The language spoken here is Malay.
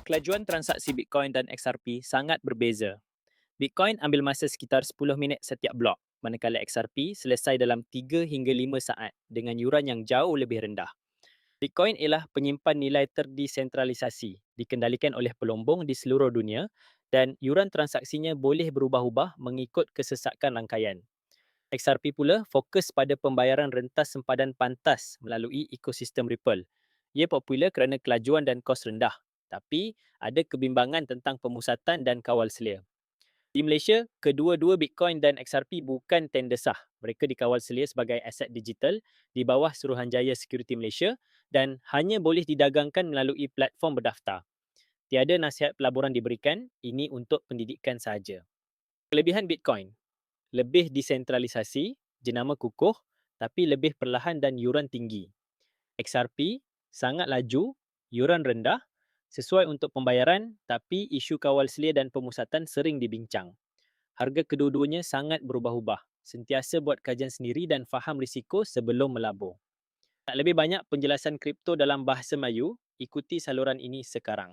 Kelajuan transaksi Bitcoin dan XRP sangat berbeza. Bitcoin ambil masa sekitar 10 minit setiap blok, manakala XRP selesai dalam 3 hingga 5 saat dengan yuran yang jauh lebih rendah. Bitcoin ialah penyimpan nilai terdesentralisasi, dikendalikan oleh pelombong di seluruh dunia dan yuran transaksinya boleh berubah-ubah mengikut kesesakan rangkaian. XRP pula fokus pada pembayaran rentas sempadan pantas melalui ekosistem Ripple. Ia popular kerana kelajuan dan kos rendah, tapi ada kebimbangan tentang pemusatan dan kawal selia. Di Malaysia, kedua-dua Bitcoin dan XRP bukan tender sah. Mereka dikawal selia sebagai aset digital di bawah Suruhanjaya Security Malaysia dan hanya boleh didagangkan melalui platform berdaftar. Tiada nasihat pelaburan diberikan, ini untuk pendidikan sahaja. Kelebihan Bitcoin, lebih desentralisasi, jenama kukuh tapi lebih perlahan dan yuran tinggi. XRP sangat laju, yuran rendah, sesuai untuk pembayaran tapi isu kawal selia dan pemusatan sering dibincang. Harga kedua-duanya sangat berubah-ubah. Sentiasa buat kajian sendiri dan faham risiko sebelum melabur. Tak lebih banyak penjelasan kripto dalam bahasa Melayu, ikuti saluran ini sekarang.